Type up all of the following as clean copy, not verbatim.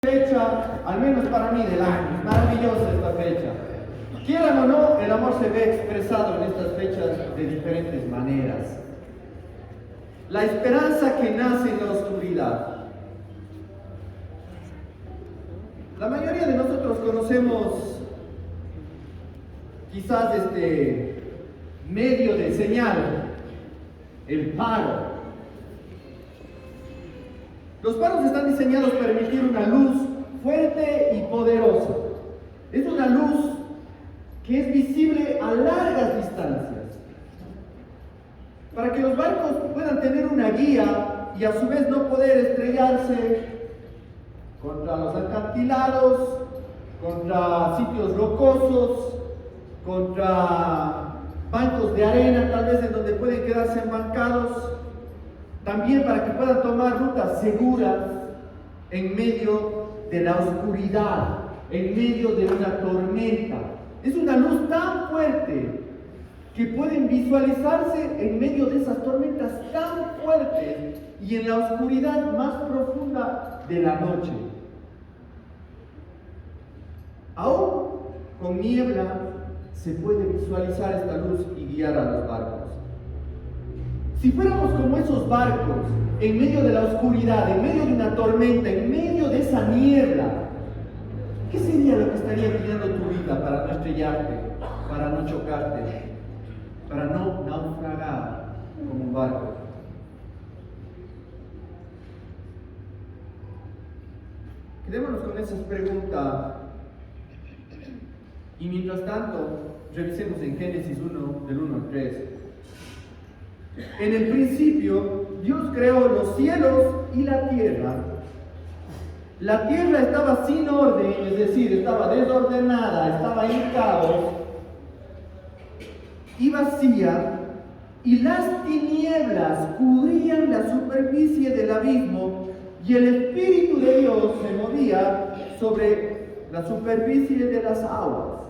Fecha, al menos para mí, del año. Es maravillosa esta fecha. Quieran o no, el amor se ve expresado en estas fechas de diferentes maneras. La esperanza que nace en la oscuridad. La mayoría de nosotros conocemos quizás este medio de señal, el faro. Los faros están diseñados para emitir una luz fuerte y poderosa. Es una luz que es visible a largas distancias, para que los barcos puedan tener una guía y a su vez no poder estrellarse contra los acantilados, contra sitios rocosos, contra bancos de arena tal vez en donde pueden quedarse embarcados. También para que puedan tomar rutas seguras en medio de la oscuridad, en medio de una tormenta. Es una luz tan fuerte que pueden visualizarse en medio de esas tormentas tan fuertes y en la oscuridad más profunda de la noche. Aún con niebla se puede visualizar esta luz y guiar a los barcos. Si fuéramos como esos barcos, en medio de la oscuridad, en medio de una tormenta, en medio de esa niebla, ¿qué sería lo que estaría guiando tu vida para no estrellarte, para no chocarte, para no naufragar como un barco? Quedémonos con esas preguntas y mientras tanto revisemos en Génesis 1, del 1 al 3. En el principio, Dios creó los cielos y la tierra. La tierra estaba sin orden, es decir, estaba desordenada, estaba en caos y vacía, y las tinieblas cubrían la superficie del abismo, y el Espíritu de Dios se movía sobre la superficie de las aguas.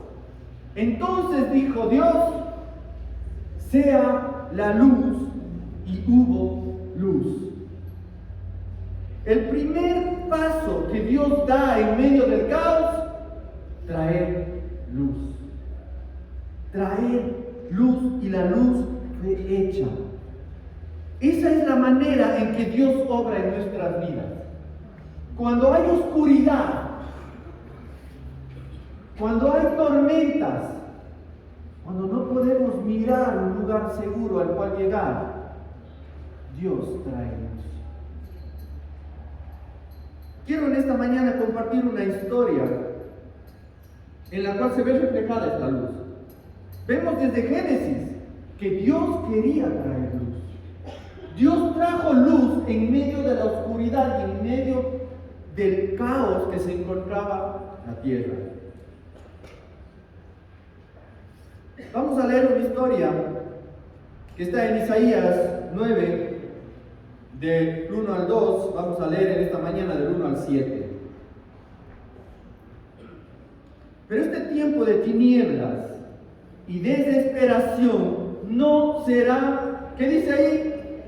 Entonces dijo Dios: sea la luz, y hubo luz. El primer paso que Dios da en medio del caos, traer luz. Traer luz, y la luz fue hecha. Esa es la manera en que Dios obra en nuestras vidas. Cuando hay oscuridad, cuando hay tormentas, cuando no podemos mirar un lugar seguro al cual llegar, Dios trae luz. Quiero en esta mañana compartir una historia en la cual se ve reflejada esta luz. Vemos desde Génesis que Dios quería traer luz. Dios trajo luz en medio de la oscuridad y en medio del caos que se encontraba la tierra. Vamos a leer una historia que está en Isaías 9, del 1 al 2. Vamos a leer en esta mañana del 1 al 7. Pero este tiempo de tinieblas y desesperación no será, ¿qué dice ahí?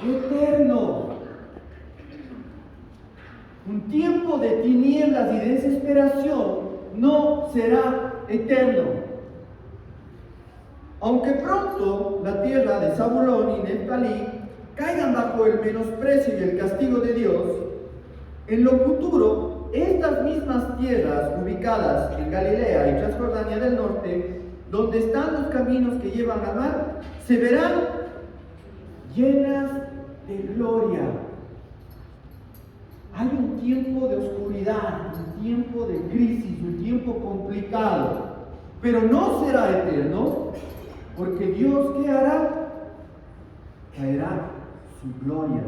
Eterno. Un tiempo de tinieblas y desesperación no será eterno. Aunque pronto la tierra de Zabulón y Neftalí caigan bajo el menosprecio y el castigo de Dios, en lo futuro, estas mismas tierras ubicadas en Galilea y Transjordania del norte, donde están los caminos que llevan al mar, se verán llenas de gloria. Hay un tiempo de oscuridad, un tiempo de crisis, un tiempo complicado, pero no será eterno, porque Dios, ¿qué hará? Traerá su gloria.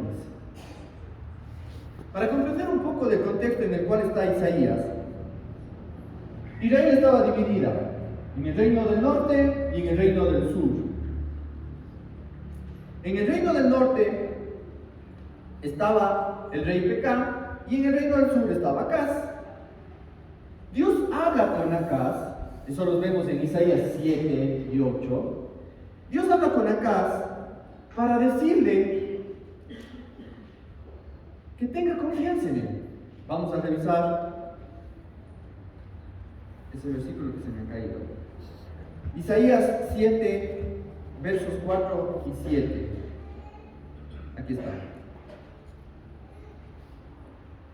Para comprender un poco del contexto en el cual está Isaías, Israel estaba dividida en el reino del norte y en el reino del sur. En el reino del norte estaba el rey Pekán y en el reino del sur estaba Acaz. Dios habla con Acaz, eso lo vemos en Isaías 7 y 8. Dios habla con Acaz para decirle que tenga confianza en él, Vamos a revisar ese versículo que se me ha caído. Isaías 7, versos 4 y 7. Aquí está.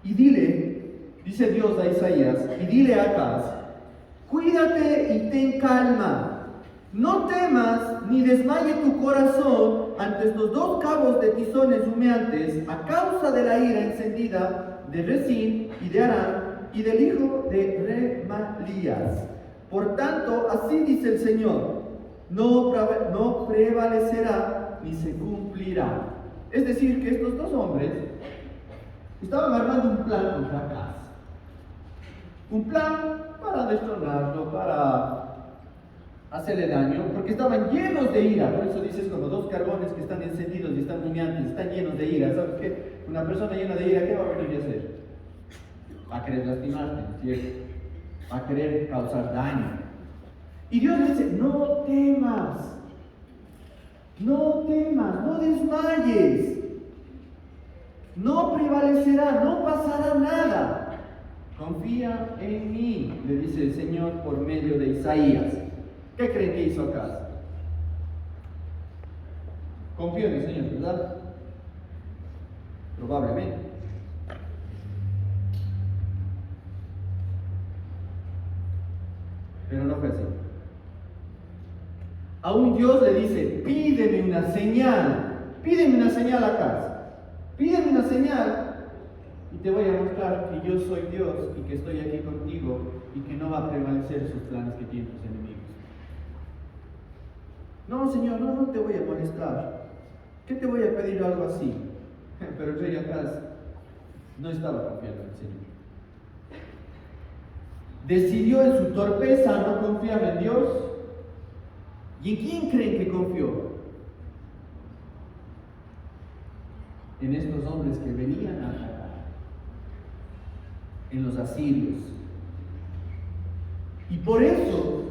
Y dile, dice Dios a Isaías, y dile a Acaz: cuídate y ten calma, no temas ni desmaye tu corazón ante estos dos cabos de tizones humeantes a causa de la ira encendida de Rezín y de Aram y del hijo de Remalías. Por tanto, así dice el Señor, no prevalecerá ni se cumplirá. Es decir, que estos dos hombres estaban armando un plan contra Acaz. Un plan para destronarlo, para hacerle daño, porque estaban llenos de ira. Por eso dices, como dos carbones que están encendidos y están humeantes, están llenos de ira. ¿Sabes qué? Una persona llena de ira, ¿qué va a venir a hacer? Va a querer lastimarte, ¿cierto? Va a querer causar daño. Y Dios le dice: no temas, no temas, no desmayes, no prevalecerá, no pasará nada. Confía en mí, le dice el Señor por medio de Isaías. ¿Qué creen que hizo Acaz? Confío en el Señor, ¿verdad? Probablemente. Pero no fue así. Aún Dios le dice: pídeme una señal, Acaz. Pídeme una señal y te voy a mostrar que yo soy Dios y que estoy aquí contigo y que no va a prevalecer esos planes que tienen tus enemigos. No, Señor, no te voy a molestar. ¿Qué te voy a pedir algo así? Pero el rey Acaz no estaba confiando en el Señor. Decidió en su torpeza no confiar en Dios. ¿Y en quién creen que confió? En estos hombres que venían a atacar, en los asirios. Y por eso,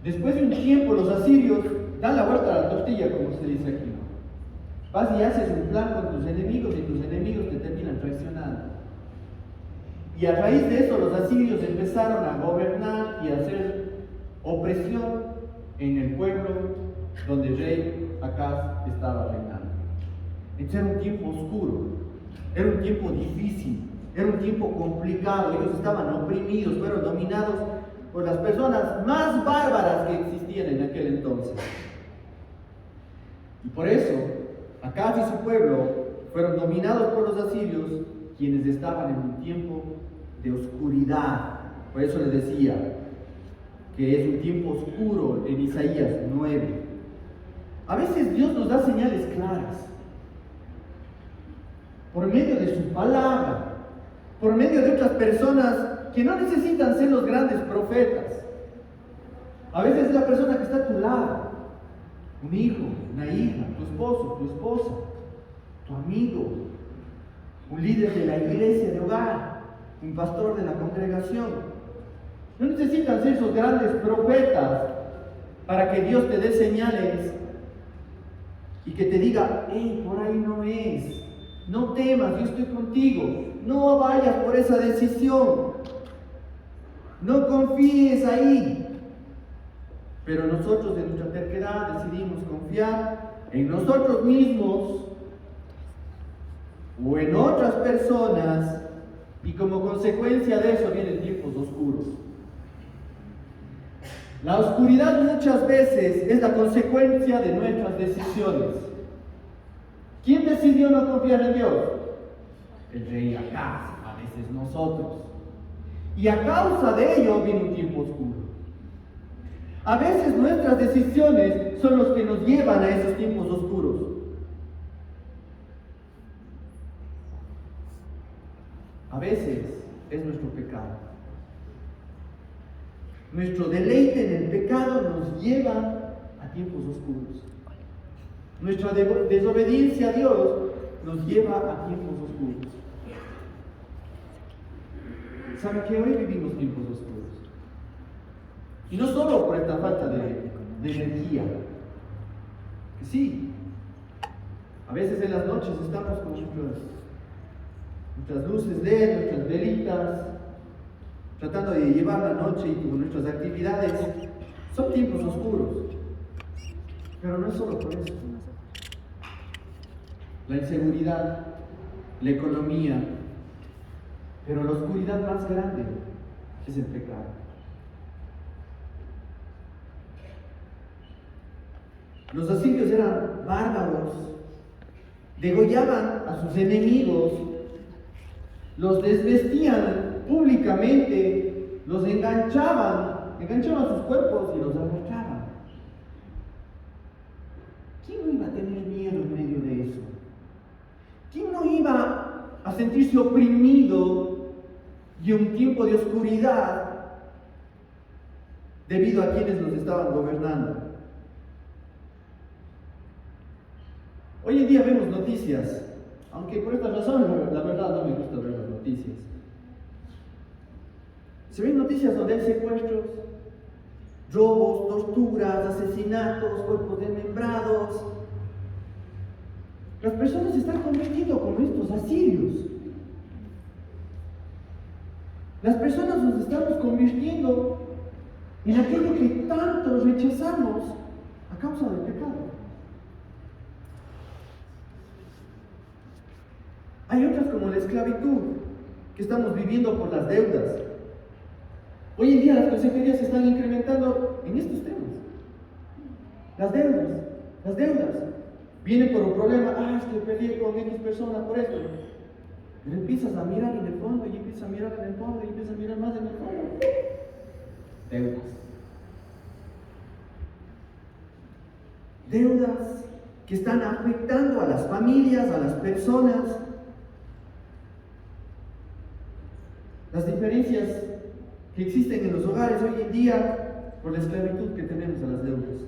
después de un tiempo, los asirios dan la vuelta a la tortilla, como se dice aquí, ¿no? Vas y haces un plan con tus enemigos y tus enemigos te terminan traicionando. Y a raíz de eso, los asirios empezaron a gobernar y a hacer opresión en el pueblo donde el rey Acaz estaba reinando. Entonces era un tiempo oscuro, era un tiempo difícil, era un tiempo complicado. Ellos estaban oprimidos, fueron dominados por las personas más bárbaras que existían en aquel entonces. Y por eso, Acaz y su pueblo fueron dominados por los asirios, quienes estaban en un tiempo de oscuridad. Por eso les decía que es un tiempo oscuro en Isaías 9. A veces Dios nos da señales claras, por medio de su palabra, por medio de otras personas que no necesitan ser los grandes profetas. A veces es la persona que está a tu lado, un hijo, una hija, tu esposo, tu esposa, tu amigo, un líder de la iglesia de hogar, un pastor de la congregación. No necesitan ser esos grandes profetas para que Dios te dé señales y que te diga: hey, por ahí no es, no temas, yo estoy contigo, no vayas por esa decisión, no confíes ahí. Pero nosotros, de nuestra terquedad, decidimos confiar en nosotros mismos o en otras personas, y como consecuencia de eso vienen tiempos oscuros. La oscuridad muchas veces es la consecuencia de nuestras decisiones. ¿Quién decidió no confiar en Dios? El rey Acaz, a veces nosotros. Y a causa de ello viene un tiempo oscuro. A veces nuestras decisiones son los que nos llevan a esos tiempos oscuros. A veces es nuestro pecado. Nuestro deleite en el pecado nos lleva a tiempos oscuros. Nuestra desobediencia a Dios nos lleva a tiempos oscuros. ¿Sabe que hoy vivimos tiempos oscuros? Y no solo por esta falta de energía. Que sí, a veces en las noches estamos como nuestras luces LED, nuestras velitas, tratando de llevar la noche y con nuestras actividades. Son tiempos oscuros, pero no es solo por eso. La inseguridad, la economía, pero la oscuridad más grande es el pecado. Los asirios eran bárbaros, degollaban a sus enemigos, los desvestían públicamente, los enganchaban sus cuerpos y los arrastraban. ¿Quién no iba a tener miedo en medio de eso? ¿Quién no iba a sentirse oprimido de un tiempo de oscuridad debido a quienes nos estaban gobernando? Hoy en día vemos noticias, aunque por esta razón la verdad no me gusta ver las noticias. Se ven noticias donde hay secuestros, robos, torturas, asesinatos, cuerpos desmembrados. Las personas se están convirtiendo como estos asirios. Las personas nos estamos convirtiendo en aquello que tanto rechazamos a causa del pecado. Hay otras como la esclavitud que estamos viviendo por las deudas. Hoy en día las consejerías se están incrementando en estos temas. Las deudas. Vienen por un problema, es que peleé con X persona por esto. Pero empiezas a mirar en el fondo y empiezas a mirar en el fondo y empiezas a mirar más en el fondo. Deudas que están afectando a las familias, a las personas. Las diferencias que existen en los hogares hoy en día por la esclavitud que tenemos a las deudas.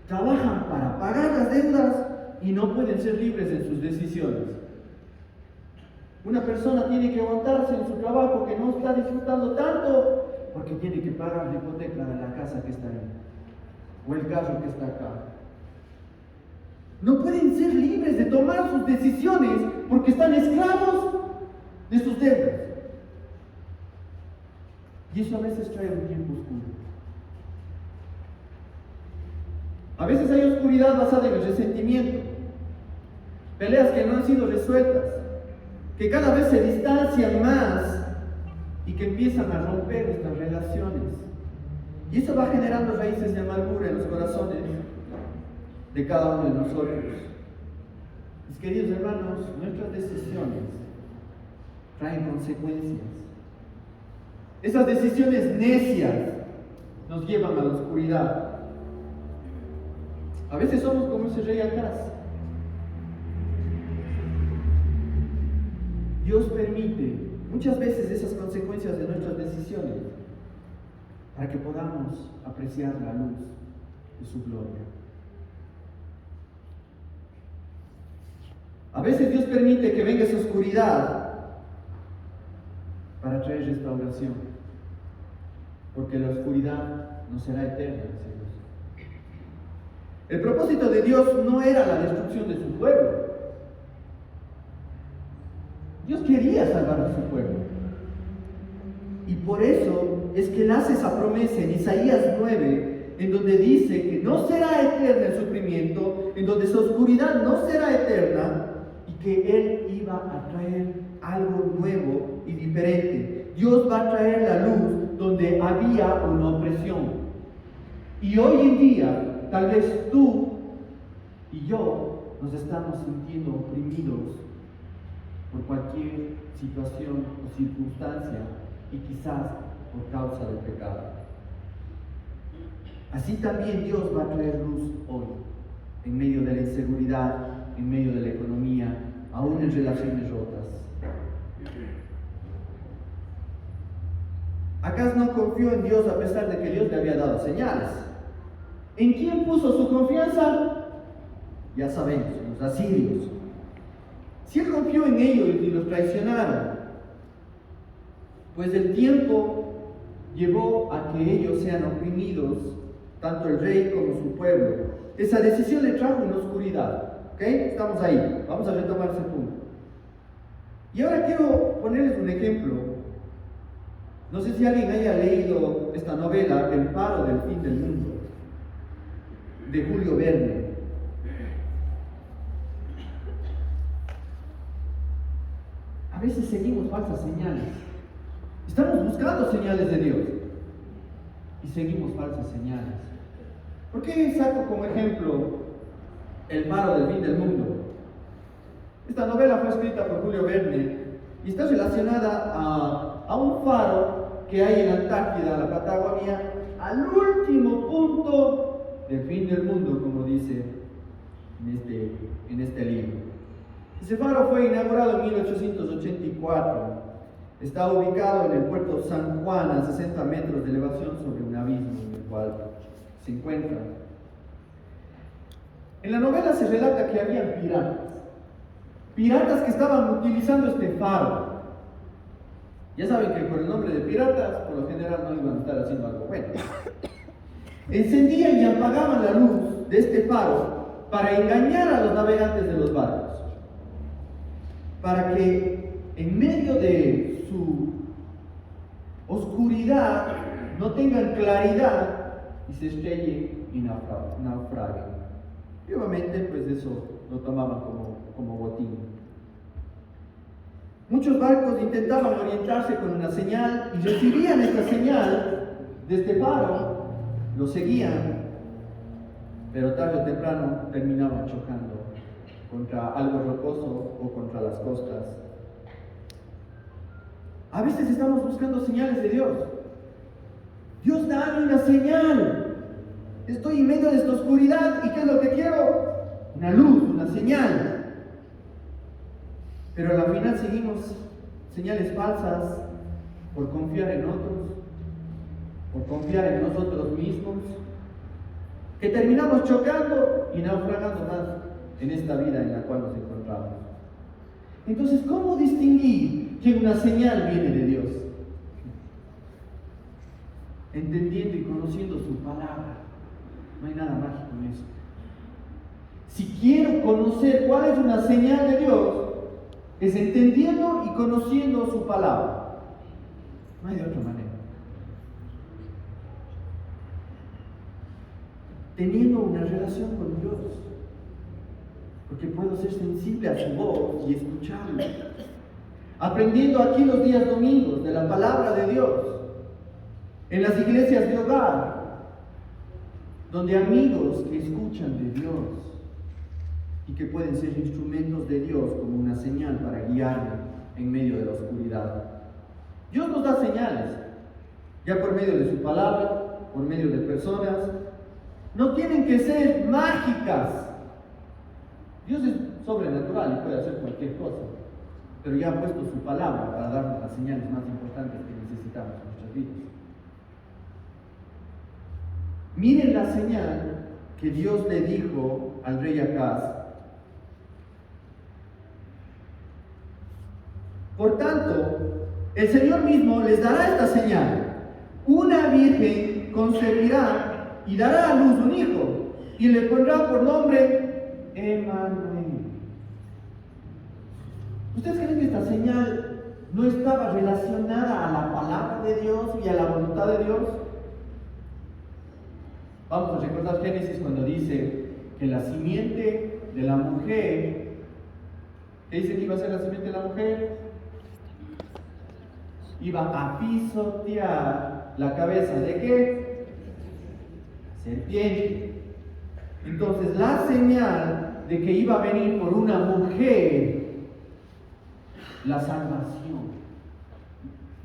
Trabajan para pagar las deudas y no pueden ser libres en sus decisiones. Una persona tiene que aguantarse en su trabajo que no está disfrutando tanto porque tiene que pagar la hipoteca de la casa que está ahí o el carro que está acá. No pueden ser libres de tomar sus decisiones porque están esclavos de sus deudas. Y eso a veces trae un tiempo oscuro. A veces hay oscuridad basada en el resentimiento, peleas que no han sido resueltas, que cada vez se distancian más y que empiezan a romper estas relaciones. Y eso va generando raíces de amargura en los corazones de cada uno de nosotros. Mis queridos hermanos, nuestras decisiones traen consecuencias. Esas decisiones necias nos llevan a la oscuridad. A veces somos como ese rey Acaz. Dios permite muchas veces esas consecuencias de nuestras decisiones para que podamos apreciar la luz de su gloria. A veces Dios permite que venga esa oscuridad para traer restauración, porque la oscuridad no será eterna, dice Dios. El propósito de Dios no era la destrucción de su pueblo. Dios quería salvar a su pueblo. Y por eso es que Él hace esa promesa en Isaías 9, en donde dice que no será eterna el sufrimiento, en donde su oscuridad no será eterna, y que Él iba a traer algo nuevo y diferente. Dios va a traer la luz donde había una opresión. Y hoy en día, tal vez tú y yo nos estamos sintiendo oprimidos por cualquier situación o circunstancia y quizás por causa del pecado. Así también Dios va a traer luz hoy, en medio de la inseguridad, en medio de la economía, aún en relaciones rotas. Acaz no confió en Dios a pesar de que Dios le había dado señales. ¿En quién puso su confianza? Ya sabemos, los asirios. Si él confió en ellos y los traicionaron, pues el tiempo llevó a que ellos sean oprimidos, tanto el rey como su pueblo. Esa decisión le trajo una oscuridad. ¿Ok? Estamos ahí. Vamos a retomar ese punto. Y ahora quiero ponerles un ejemplo. No sé si alguien haya leído esta novela, El faro del fin del mundo, de Julio Verne. A veces seguimos falsas señales. Estamos buscando señales de Dios y seguimos falsas señales. ¿Por qué saco como ejemplo El faro del fin del mundo? Esta novela fue escrita por Julio Verne y está relacionada a un faro que hay en Antártida, la Patagonia, al último punto del fin del mundo, como dice en este libro. Ese faro fue inaugurado en 1884. Está ubicado en el puerto San Juan, a 60 metros de elevación sobre un abismo en el cual se encuentra. En la novela se relata que había piratas que estaban utilizando este faro. Ya saben que por el nombre de piratas, por lo general no iban a estar haciendo algo bueno. Encendían y apagaban la luz de este faro para engañar a los navegantes de los barcos, para que en medio de su oscuridad no tengan claridad y se estrellen y naufraguen. Y obviamente pues eso lo tomaban como botín. Muchos barcos intentaban orientarse con una señal y recibían esta señal de este faro, lo seguían, pero tarde o temprano terminaban chocando contra algo rocoso o contra las costas. A veces estamos buscando señales de Dios. Dios, dame una señal. Estoy en medio de esta oscuridad y ¿qué es lo que quiero? Una luz, una señal. Pero al final seguimos señales falsas por confiar en otros, por confiar en nosotros mismos, que terminamos chocando y naufragando más en esta vida en la cual nos encontramos. Entonces, ¿cómo distinguir que una señal viene de Dios? Entendiendo y conociendo su palabra. No hay nada mágico en eso. Si quiero conocer cuál es una señal de Dios, es entendiendo y conociendo su palabra. No hay de otra manera. Teniendo una relación con Dios, porque puedo ser sensible a su voz y escucharlo. Aprendiendo aquí los días domingos de la palabra de Dios, en las iglesias de hogar, donde amigos que escuchan de Dios y que pueden ser instrumentos de Dios como una señal para guiarme en medio de la oscuridad. Dios nos da señales, ya por medio de su palabra, por medio de personas. No tienen que ser mágicas. Dios es sobrenatural y puede hacer cualquier cosa, pero ya ha puesto su palabra para darnos las señales más importantes que necesitamos en nuestras vidas. Miren la señal que Dios le dijo al rey Acaz. Por tanto, el Señor mismo les dará esta señal: una virgen concebirá y dará a luz un hijo, y le pondrá por nombre Emmanuel. ¿Ustedes creen que esta señal no estaba relacionada a la palabra de Dios y a la voluntad de Dios? Vamos a recordar Génesis cuando dice que la simiente de la mujer, ¿qué dice que iba a ser la simiente de la mujer? Iba a pisotear la cabeza de ¿qué? Serpiente. Entonces la señal de que iba a venir por una mujer la salvación.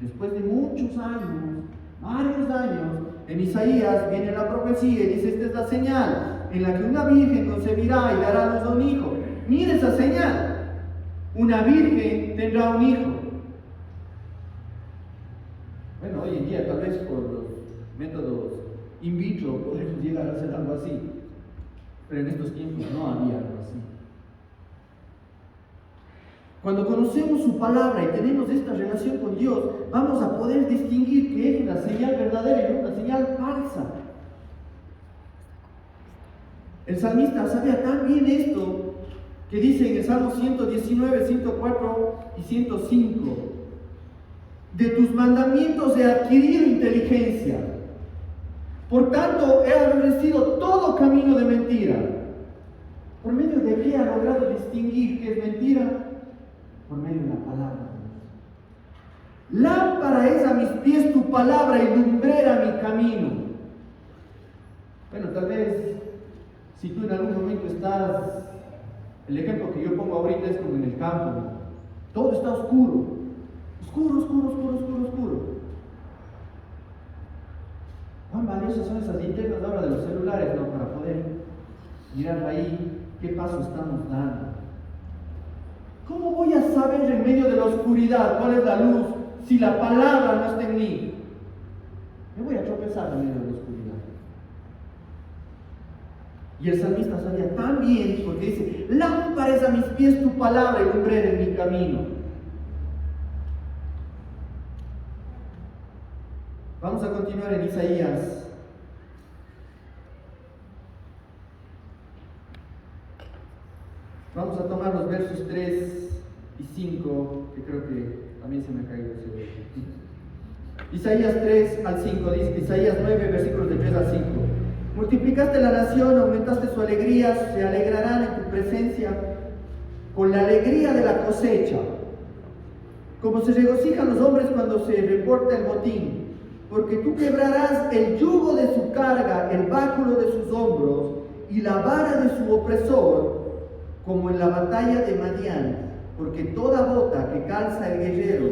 Después de muchos años, varios años, en Isaías viene la profecía y dice: esta es la señal en la que una virgen concebirá y dará a luz a un hijo. Mire esa señal. Una virgen tendrá un hijo. Bueno, hoy en día tal vez por los métodos in vitro podemos llegar a hacer algo así, pero en estos tiempos no había algo así. Cuando conocemos su palabra y tenemos esta relación con Dios, vamos a poder distinguir qué es una señal verdadera y una señal falsa. El salmista sabía tan bien esto que dice en el Salmo 119, 104 y 105, de tus mandamientos he adquirido inteligencia, por tanto he aborrecido todo camino de mentira. ¿Por medio de qué ha logrado distinguir qué es mentira? Por medio de la palabra. Lámpara es a mis pies tu palabra y lumbrera mi camino. Bueno, tal vez si tú en algún momento estás, el ejemplo que yo pongo ahorita es como en el campo, todo está oscuro, oscuro. Cuán valiosas son esas linternas ahora de los celulares, ¿no? Para poder mirar ahí qué paso estamos dando. ¿Cómo voy a saber en medio de la oscuridad cuál es la luz si la palabra no está en mí? Me voy a tropezar en medio de la oscuridad. Y el salmista sabía tan bien porque dice, lámpara es a mis pies tu palabra y lumbrera en mi camino. Vamos a continuar en Isaías. Vamos a tomar los versos 3 y 5, que creo que también se me ha caído ese verso. Isaías 3 al 5, dice, Isaías 9, versículos de 3 al 5. Multiplicaste la nación, aumentaste su alegría, se alegrarán en tu presencia con la alegría de la cosecha, como se regocijan los hombres cuando se reporta el botín, porque tú quebrarás el yugo de su carga, el báculo de sus hombros y la vara de su opresor, como en la batalla de Madián, porque toda bota que calza el guerrero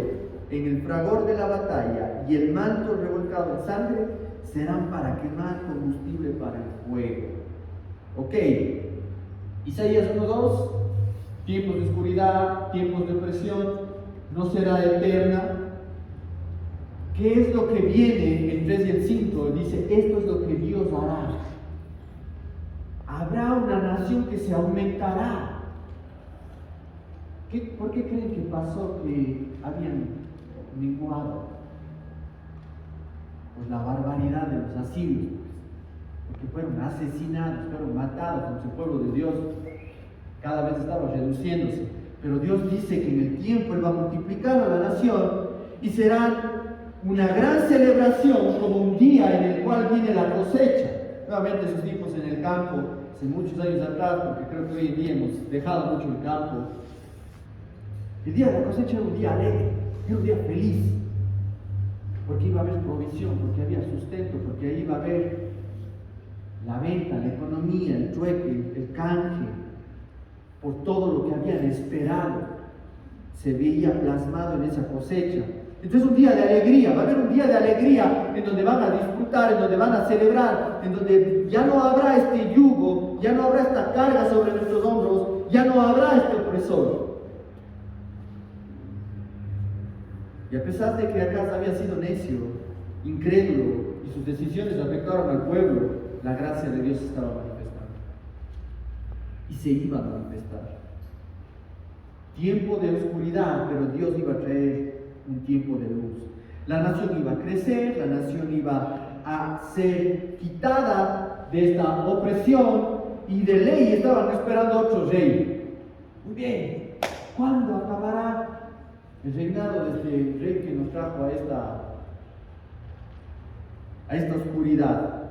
en el fragor de la batalla y el manto revolcado en sangre serán para quemar combustible para el fuego. Ok, Isaías 1:2, tiempos de oscuridad, tiempos de opresión, no será eterna. ¿Qué es lo que viene en 3 y el 5? Dice, esto es lo que Dios hará. Habrá una nación que se aumentará. ¿Por qué creen que pasó que habían menguado? Pues la barbaridad de los asirios, porque fueron asesinados, fueron matados, entonces el pueblo de Dios cada vez estaba reduciéndose. Pero Dios dice que en el tiempo Él va a multiplicar a la nación y será una gran celebración como un día en el cual viene la cosecha. Nuevamente esos tiempos en el campo, hace muchos años atrás, porque creo que hoy en día hemos dejado mucho el campo. El día de la cosecha era un día alegre, era un día feliz, porque iba a haber provisión, porque había sustento, porque ahí iba a haber la venta, la economía, el trueque, el canje, por todo lo que habían esperado, se veía plasmado en esa cosecha. Entonces un día de alegría, va a haber un día de alegría en donde van a disfrutar, en donde van a celebrar, en donde ya no habrá este yugo, ya no habrá esta carga sobre nuestros hombros, ya no habrá este opresor. Y a pesar de que Acaz había sido necio, incrédulo, y sus decisiones afectaron al pueblo, la gracia de Dios estaba manifestando. Y se iba a manifestar. Tiempo de oscuridad, pero Dios iba a traer un tiempo de luz. La nación iba a crecer, la nación iba a ser quitada de esta opresión, y de ley estaban esperando otro rey. Muy bien, ¿cuándo acabará el reinado de este rey que nos trajo a esta oscuridad?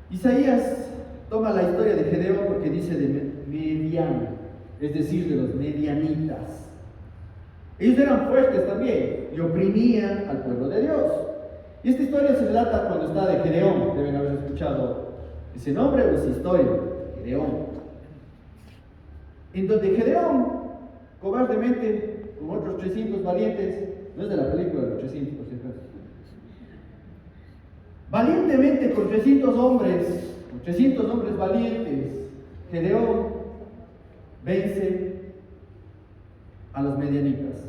Isaías toma la historia de Gedeón porque dice de mediano, es decir, de los medianitas. Ellos eran fuertes también y oprimían al pueblo de Dios. Y esta historia se relata cuando está de Gedeón. Deben haber escuchado ese nombre o esa historia, Gedeón. En donde Gedeón, cobardemente, con otros 300 valientes, no es de la película de los 300, por si acaso, valientemente con 300 hombres valientes, Gedeón vence a los medianitas.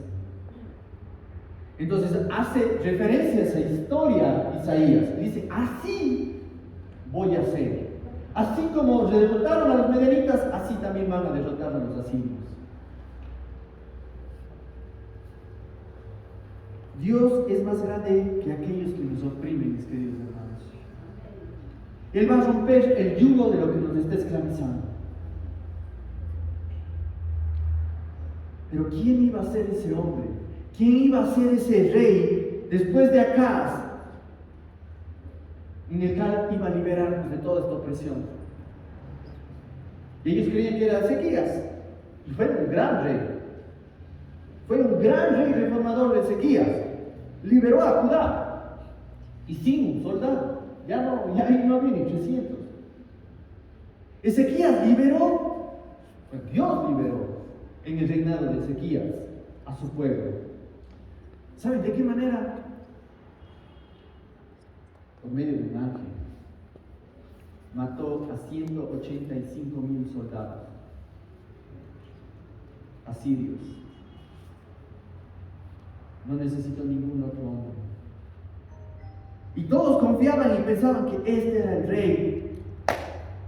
Entonces hace referencia a esa historia Isaías, dice, así voy a hacer. Así como derrotaron a los medianitas, así también van a derrotar a los asirios. Dios es más grande que aquellos que nos oprimen, mis queridos hermanos. Él va a romper el yugo de lo que nos está esclavizando. Pero ¿quién iba a ser ese hombre? ¿Quién iba a ser ese rey después de Acaz, en el cual iba a liberarnos de toda esta opresión? Y ellos creían que era Ezequías, y fue un gran rey. Fue un gran rey reformador de Ezequías. Liberó a Judá, y sin un soldado. Ya ahí no había ni 300. Ezequías liberó, pues Dios liberó en el reinado de Ezequías a su pueblo. ¿Saben de qué manera? Por medio de un ángel. Mató a 185,000 soldados asirios. No necesitó ningún otro hombre. Y todos confiaban y pensaban que este era el rey.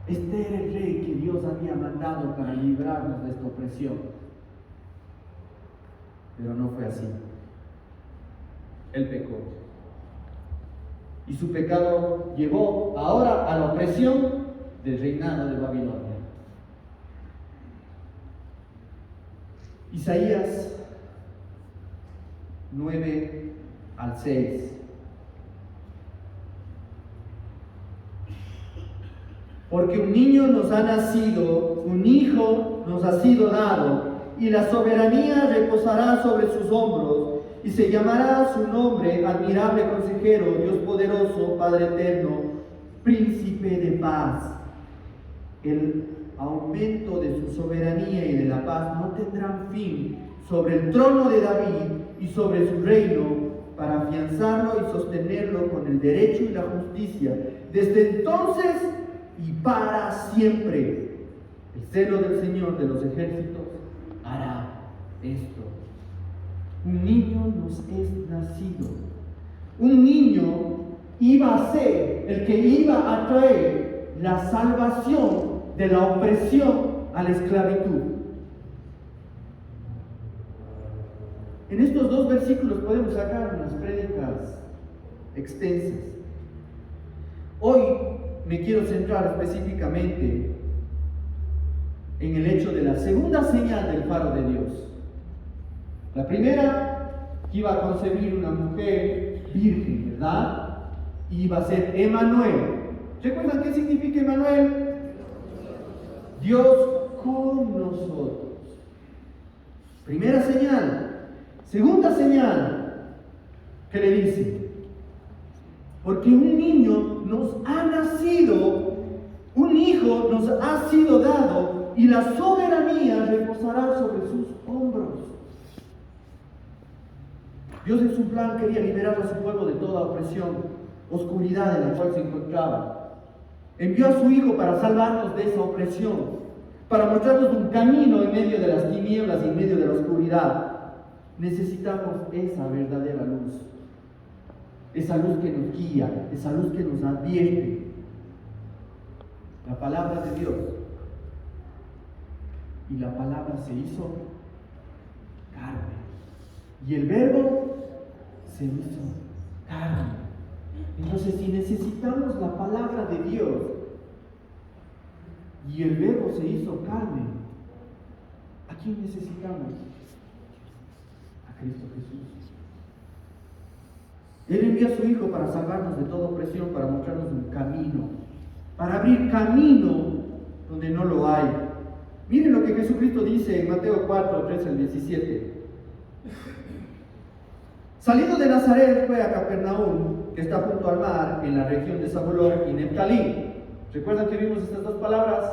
Este era el rey que Dios había mandado para librarnos de esta opresión. Pero no fue así. Él pecó. Y su pecado llevó ahora a la opresión del reinado de Babilonia. Isaías 9-6. Porque un niño nos ha nacido, un hijo nos ha sido dado, y la soberanía reposará sobre sus hombros, y se llamará su nombre Admirable Consejero, Dios Poderoso, Padre Eterno, Príncipe de Paz. El aumento de su soberanía y de la paz no tendrán fin sobre el trono de David y sobre su reino, para afianzarlo y sostenerlo con el derecho y la justicia, desde entonces y para siempre. El celo del Señor de los ejércitos hará esto. Un niño nos es nacido. Un niño iba a ser el que iba a traer la salvación de la opresión a la esclavitud. En estos dos versículos podemos sacar unas prédicas extensas. Hoy me quiero centrar específicamente en el hecho de la segunda señal del faro de Dios. La primera, que iba a concebir una mujer virgen, ¿verdad? Y iba a ser Emmanuel. ¿Recuerdan qué significa Emmanuel? Dios con nosotros. Primera señal. Segunda señal, que le dice: porque un niño nos ha nacido, un hijo nos ha sido dado, y la soberanía reposará sobre sus hombros. Dios en su plan quería liberar a su pueblo de toda opresión, oscuridad en la cual se encontraba. Envió a su Hijo para salvarnos de esa opresión, para mostrarnos un camino en medio de las tinieblas y en medio de la oscuridad. Necesitamos esa verdadera luz, esa luz que nos guía, esa luz que nos advierte. La palabra de Dios. Y la palabra se hizo carne. Y el verbo se hizo carne. Entonces, si necesitamos la palabra de Dios y el verbo se hizo carne, ¿a quién necesitamos? A Cristo Jesús. Él envió a su Hijo para salvarnos de toda opresión, para mostrarnos un camino, para abrir camino donde no lo hay. Miren lo que Jesucristo dice en Mateo 4, 13-17. Salido de Nazaret fue a Capernaum, que está junto al mar, en la región de Zabulón y Neftalí. ¿Recuerdan que vimos estas dos palabras?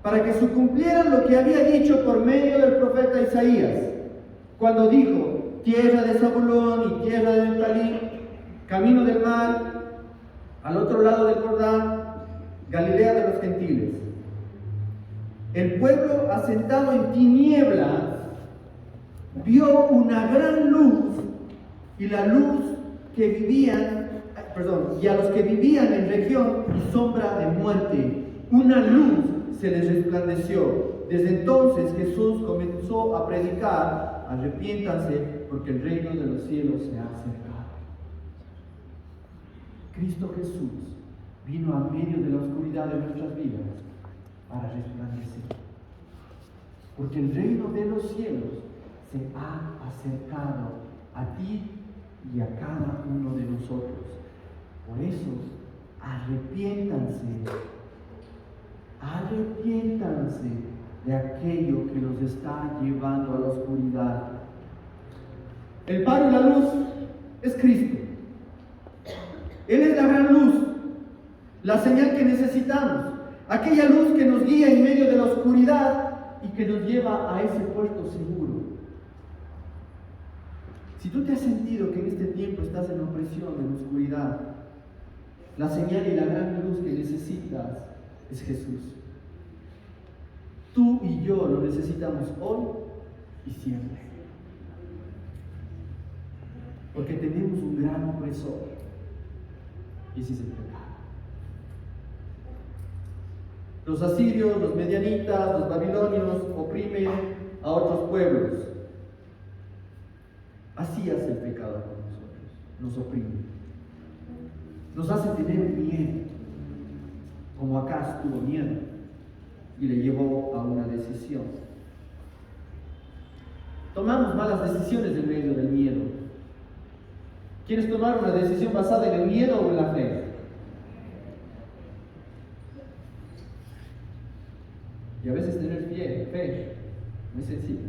Para que se cumpliera lo que había dicho por medio del profeta Isaías, cuando dijo: tierra de Zabulón y tierra de Neftalí, camino del mar, al otro lado del Jordán, Galilea de los gentiles. El pueblo asentado en tinieblas vio una gran luz, y la luz que vivían, y a los que vivían en región y sombra de muerte, una luz se les resplandeció. Desde entonces Jesús comenzó a predicar: arrepiéntanse, porque el reino de los cielos se ha acercado. Cristo Jesús vino a medio de la oscuridad de nuestras vidas para resplandecer. Porque el reino de los cielos se ha acercado a ti y a cada uno de nosotros. Por eso, arrepiéntanse de aquello que nos está llevando a la oscuridad. El faro y la luz es Cristo. Él es la gran luz, la señal que necesitamos, aquella luz que nos guía en medio de la oscuridad y que nos lleva a ese puerto seguro. Si tú te has sentido que en este tiempo estás en opresión, en oscuridad, la señal y la gran luz que necesitas es Jesús. Tú y yo lo necesitamos hoy y siempre. Porque tenemos un gran opresor, y ese es el pecado. Los asirios, los medianitas, los babilonios oprimen a otros pueblos. Así hace el pecado con nosotros, nos oprime. Nos hace tener miedo, como Acaz tuvo miedo y le llevó a una decisión. Tomamos malas decisiones en medio del miedo. ¿Quieres tomar una decisión basada en el miedo o en la fe? Y a veces tener fe no es sencillo,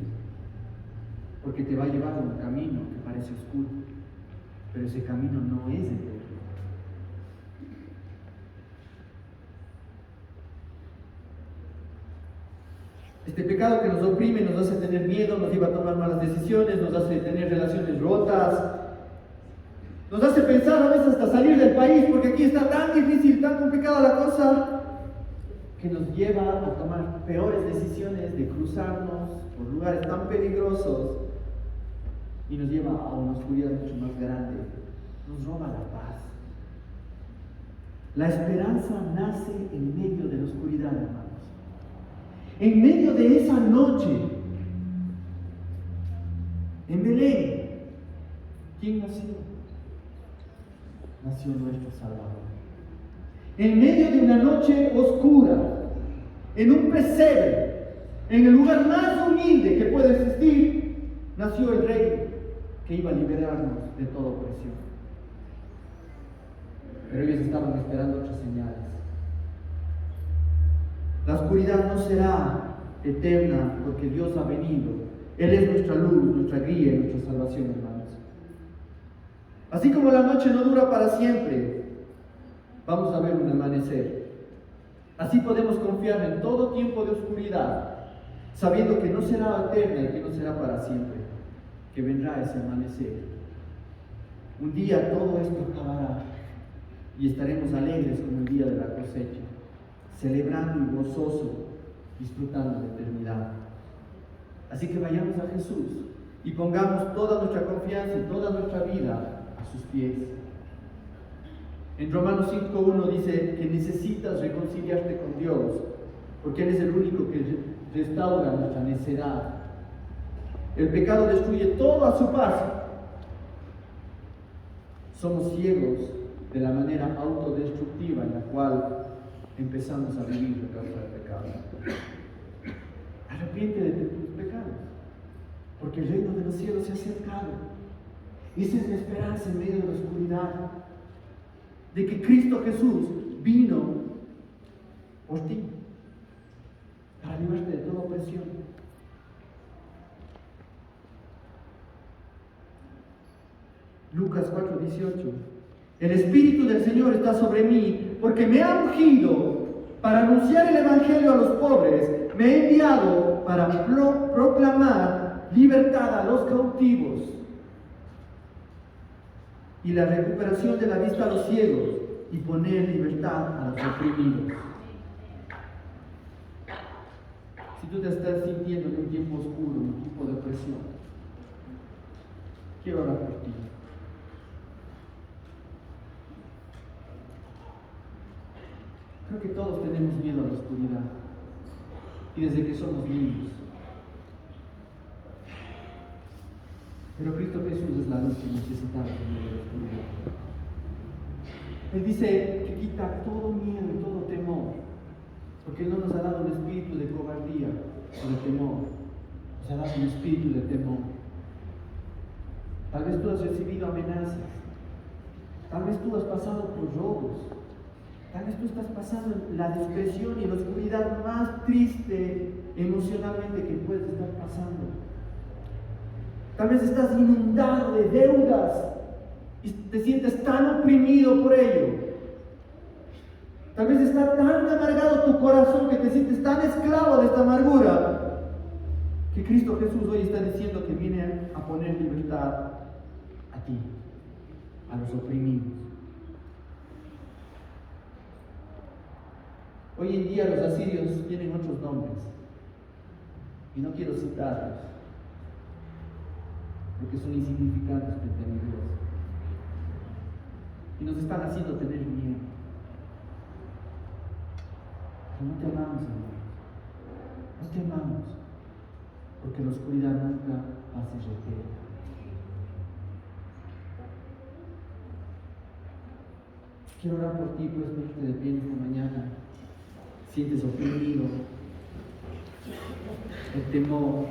porque te va a llevar a un camino que parece oscuro, pero ese camino no es el tuyo. Este pecado que nos oprime nos hace tener miedo, nos lleva a tomar malas decisiones, nos hace tener relaciones rotas, nos hace pensar a veces hasta salir del país, porque aquí está tan difícil, tan complicada la cosa, que nos lleva a tomar peores decisiones de cruzarnos por lugares tan peligrosos y nos lleva a una oscuridad mucho más grande. Nos roba la paz. La esperanza nace en medio de la oscuridad, hermanos. En medio de esa noche, en Belén, ¿quién nació? Nació nuestro Salvador. En medio de una noche oscura, en un pesebre, en el lugar más humilde que puede existir, nació el Rey que iba a liberarnos de toda opresión. Pero ellos estaban esperando otras señales. La oscuridad no será eterna porque Dios ha venido. Él es nuestra luz, nuestra guía y nuestra salvación, hermanos. Así como la noche no dura para siempre, vamos a ver un amanecer. Así podemos confiar en todo tiempo de oscuridad, sabiendo que no será eterna y que no será para siempre, que vendrá ese amanecer. Un día todo esto acabará y estaremos alegres como el día de la cosecha, celebrando y gozoso, disfrutando de eternidad. Así que vayamos a Jesús y pongamos toda nuestra confianza y toda nuestra vida a sus pies. En Romanos 5:1 dice que necesitas reconciliarte con Dios, porque Él es el único que restaura nuestra necedad. El pecado destruye todo a su paso. Somos ciegos de la manera autodestructiva en la cual empezamos a vivir a causa del pecado. Arrepiéntete de tus pecados, porque el reino de los cielos se ha acercado. Esa es la esperanza en medio de la oscuridad, de que Cristo Jesús vino por ti, para librarte de toda opresión. Lucas 4:18. El Espíritu del Señor está sobre mí, porque me ha ungido para anunciar el Evangelio a los pobres, me ha enviado para proclamar libertad a los cautivos y la recuperación de la vista a los ciegos y poner libertad a los oprimidos. Si tú te estás sintiendo en un tiempo oscuro, en un tiempo de opresión, quiero orar por ti. Creo que todos tenemos miedo a la oscuridad, y desde que somos niños. Pero Cristo Jesús es la luz que necesitamos en medio de la oscuridad. Él dice que quita todo miedo y todo temor, porque Él no nos ha dado un espíritu de cobardía o de temor, nos ha dado un espíritu de temor. Tal vez tú has recibido amenazas, tal vez tú has pasado por robos, tal vez tú estás pasando la depresión y la oscuridad más triste emocionalmente que puedes estar pasando. Tal vez estás inundado de deudas y te sientes tan oprimido por ello. Tal vez está tan amargado tu corazón que te sientes tan esclavo de esta amargura que Cristo Jesús hoy está diciendo que viene a poner libertad a ti, a los oprimidos. Hoy en día los asirios tienen otros nombres y no quiero citarlos porque son insignificantes frente a mi Dios y nos están haciendo tener miedo. Pero no temamos, hermanos, no temamos, porque la oscuridad nunca hace requerir. Quiero orar por ti, puedes ponerte de pie esta mañana. Sientes oprimido, el temor,